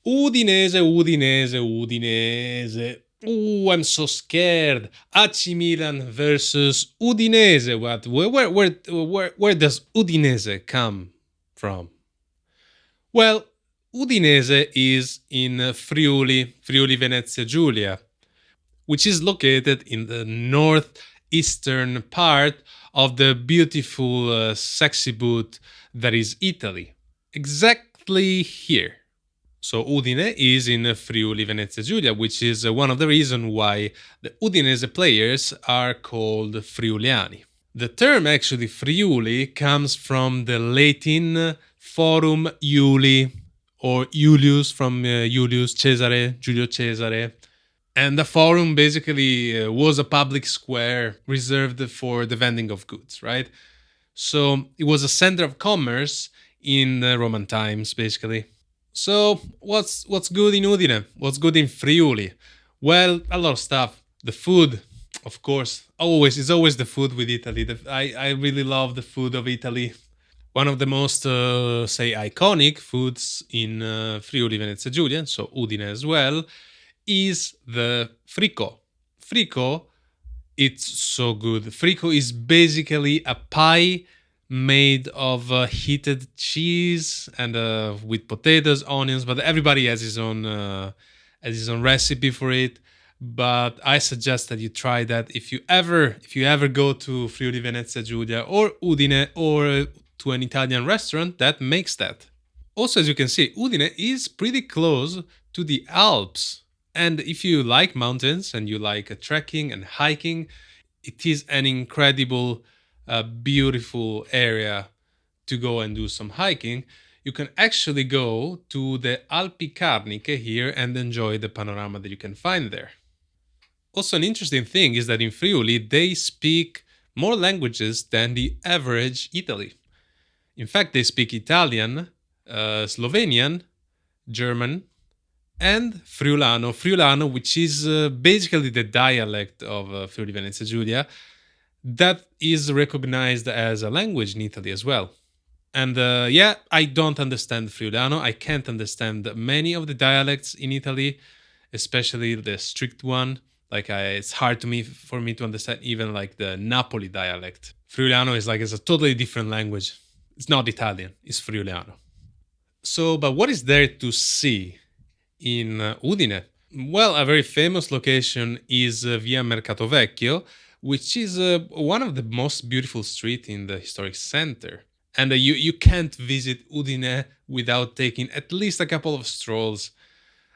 Udinese, Udinese, Udinese. Ooh, I'm so scared. AC Milan versus Udinese. What? Where does Udinese come from? Well, Udinese is in Friuli Venezia Giulia, which is located in the northeastern part of the beautiful, sexy boot that is Italy. Exactly here. So Udine is in Friuli Venezia Giulia, which is one of the reasons why the Udinese players are called Friuliani. The term actually Friuli comes from the Latin Forum Iuli, or Iulius from Julius Caesar, Giulio Cesare. And the forum basically was a public square reserved for the vending of goods, right? So it was a center of commerce in Roman times, basically. So what's good in Udine? What's good in Friuli? Well, a lot of stuff. The food, of course, always it's always the food with Italy. I really love the food of Italy. One of the most say iconic foods in Friuli Venezia Giulia, so Udine as well, is the frico. Frico, it's so good. Frico is basically a pie made of heated cheese and with potatoes, onions, but everybody has his own recipe for it. But I suggest that you try that if you ever go to Friuli Venezia Giulia or Udine or to an Italian restaurant that makes that. Also, as you can see, Udine is pretty close to the Alps. And if you like mountains and you like trekking and hiking, it is an incredible, beautiful area to go and do some hiking. You can actually go to the Alpi Carniche here and enjoy the panorama that you can find there. Also, an interesting thing is that in Friuli, they speak more languages than the average Italy. In fact, they speak Italian, Slovenian, German, and Friulano. Friulano, which is basically the dialect of Friuli Venezia Giulia, that is recognized as a language in Italy as well. And yeah, I don't understand Friulano. I can't understand many of the dialects in Italy, especially the strict one. It's hard for me to understand even like the Napoli dialect. Friulano is it's a totally different language. It's not Italian. It's Friulano. So, but what is there to see in Udine? Well, a very famous location is Via Mercato Vecchio, which is one of the most beautiful streets in the historic center. And you can't visit Udine without taking at least a couple of strolls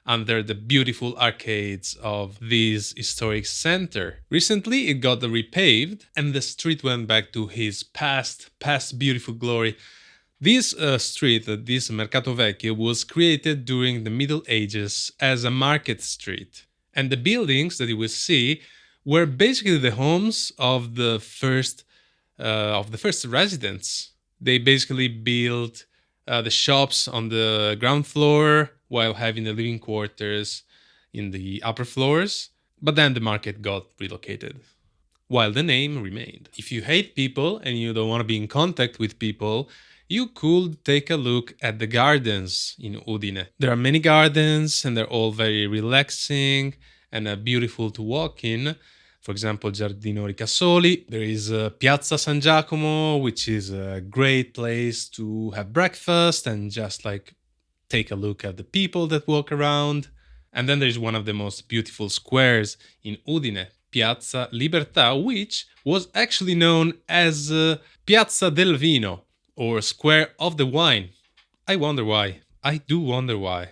under the beautiful arcades of this historic center. Recently, it got repaved, and the street went back to his past beautiful glory. This street, this Mercato Vecchio, was created during the Middle Ages as a market street. And the buildings that you will see were basically the homes of the first residents. They basically built the shops on the ground floor while having the living quarters in the upper floors. But then the market got relocated, while the name remained. If you hate people and you don't want to be in contact with people, you could take a look at the gardens in Udine. There are many gardens and they're all very relaxing and beautiful to walk in. For example, Giardino Ricasoli. There is Piazza San Giacomo, which is a great place to have breakfast and just take a look at the people that walk around. And then there's one of the most beautiful squares in Udine, Piazza Libertà, which was actually known as Piazza del Vino, or Square of the Wine. I wonder why. I do wonder why.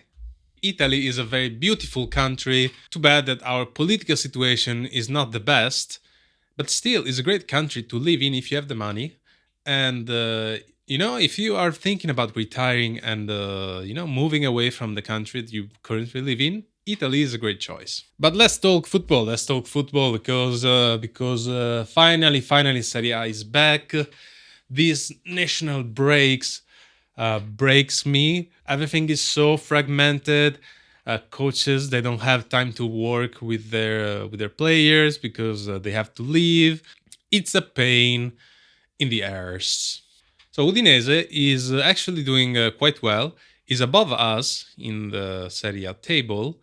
Italy is a very beautiful country. Too bad that our political situation is not the best, but still is a great country to live in if you have the money. And if you are thinking about retiring and moving away from the country that you currently live in, Italy is a great choice. But let's talk football. Let's talk football because finally Serie A is back. These national breaks breaks me. Everything is so fragmented. Coaches, they don't have time to work with their players because they have to leave. It's a pain in the arse. So Udinese is actually doing quite well is above us in the Serie A table,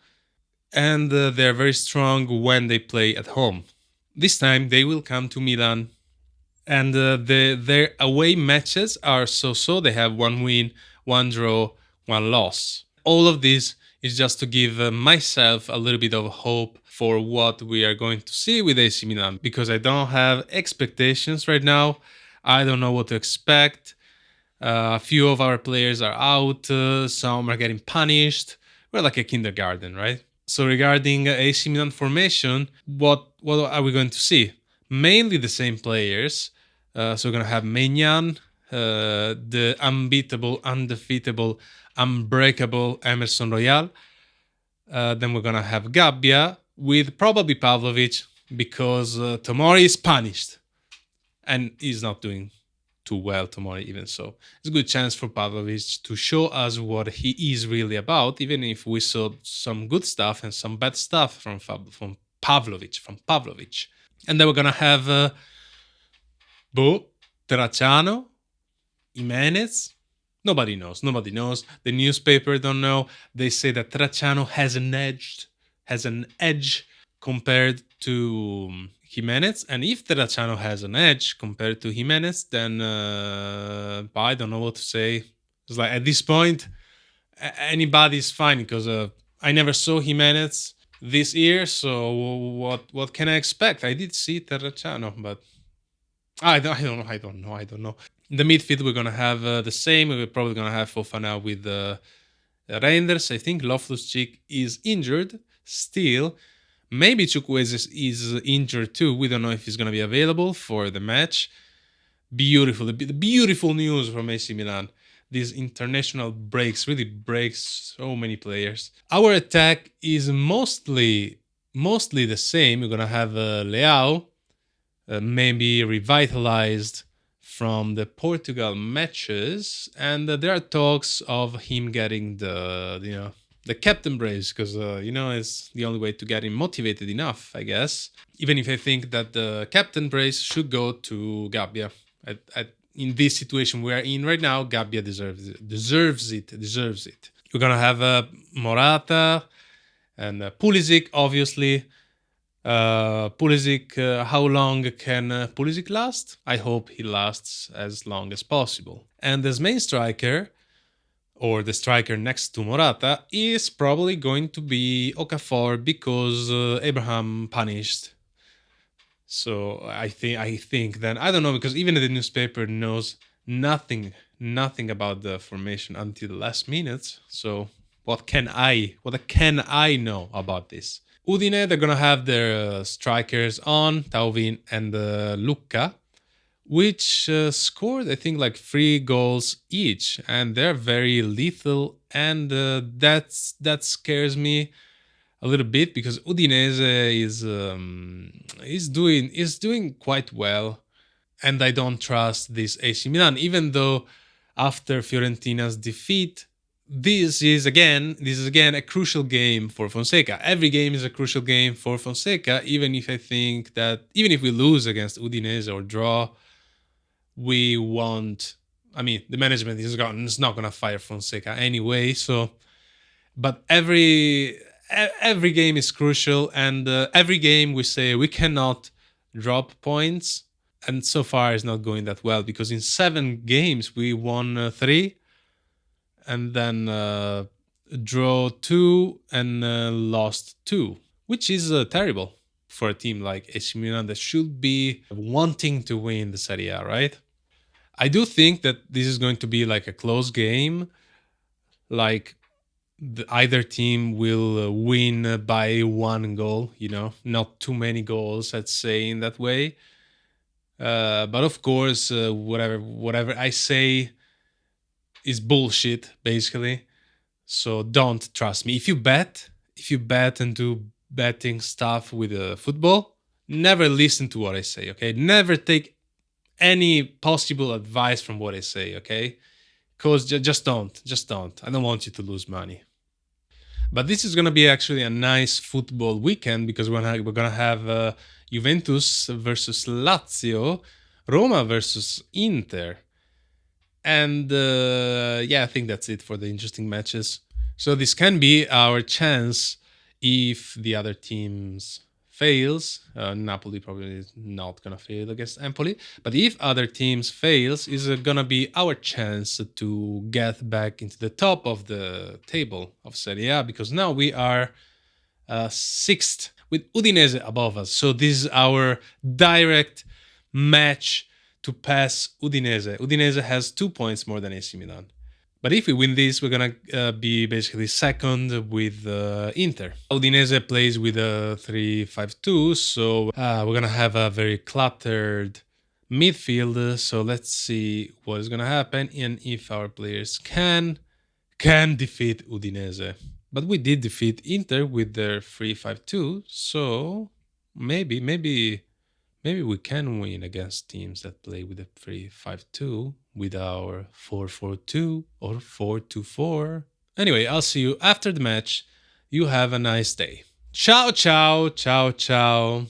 and they're very strong when they play at home. This time they will come to Milan, and their away matches are so-so. They have one win, one draw, one loss. All of this is just to give myself a little bit of hope for what we are going to see with AC Milan, because I don't have expectations right now. I don't know what to expect. A few of our players are out, some are getting punished. We're like a kindergarten, right? So regarding AC Milan formation, what are we going to see? Mainly the same players. So we're gonna have Maignan, the unbeatable, undefeatable, unbreakable Emerson Royal. Then we're gonna have Gabbia with probably Pavlovic, because Tomori is punished and he's not doing too well tomorrow, even so. It's a good chance for Pavlovic to show us what he is really about, even if we saw some good stuff and some bad stuff from Pavlovic. And then we're gonna have Tracciano, Jimenez. Nobody knows. The newspaper don't know. They say that Tracciano has an edge compared to Jimenez, and if Tracciano has an edge compared to Jimenez, then I don't know what to say. It's like at this point, anybody's fine, because I never saw Jimenez this year, so what can I expect? I did see Tracciano, but I don't know. In the midfield, we're gonna have the same. We're probably gonna have Fofana with Reinders. I think Loftus-Cheek is injured still. Maybe Chukwueze is injured too. We don't know if he's gonna be available for the match. Beautiful, the beautiful news from AC Milan. These international breaks really breaks so many players. Our attack is mostly the same. We're gonna have Leao, maybe revitalized from the Portugal matches, and there are talks of him getting the captain brace, because it's the only way to get him motivated enough, I guess. Even if I think that the captain brace should go to Gabbia. In this situation we are in right now, Gabbia deserves it. We're gonna have Morata and Pulisic, obviously. Pulisic, how long can Pulisic last? I hope he lasts as long as possible. And as main striker, or the striker next to Morata, is probably going to be Okafor, because Abraham punished. So I think then, I don't know, because even the newspaper knows nothing about the formation until the last minutes. So what can I know about this? Udine, they're gonna have their strikers on Tauvin and Lucca, which scored, I think, like 3 goals each, and they're very lethal, and that scares me a little bit, because Udinese is doing quite well, and I don't trust this AC Milan, even though after Fiorentina's defeat, this is again a crucial game for Fonseca. Every game is a crucial game for Fonseca, even if I think that even if we lose against Udinese or draw, we won't. I mean, the management is not going to fire Fonseca anyway. So, but every game is crucial, and every game we say we cannot drop points, and so far it's not going that well, because in 7 games we won 3, and then draw 2 and lost 2, which is terrible for a team like AC Milan that should be wanting to win the Serie A, right? I do think that this is going to be like a close game, like either team will win by 1 goal, not too many goals, let's say, in that way. But of course, whatever I say is bullshit, basically. So don't trust me. If you bet and do betting stuff with football, never listen to what I say, okay? Never take any possible advice from what I say, okay? Because just don't. I don't want you to lose money. But this is going to be actually a nice football weekend, because we're going to have Juventus versus Lazio, Roma versus Inter. And yeah, I think that's it for the interesting matches. So this can be our chance if the other teams fails. Napoli probably is not gonna fail against Empoli, but if other teams fails, is gonna be our chance to get back into the top of the table of Serie A, because now we are sixth with Udinese above us. So this is our direct match to pass Udinese. Udinese has 2 points more than AC Milan. But if we win this, we're gonna be basically second with Inter. Udinese plays with a 3-5-2, so we're gonna have a very cluttered midfield. So let's see what is gonna happen and if our players can defeat Udinese. But we did defeat Inter with their 3-5-2, so maybe we can win against teams that play with a 3-5-2 with our 4-4-2 or 4-2-4. Anyway, I'll see you after the match. You have a nice day. Ciao, ciao, ciao, ciao.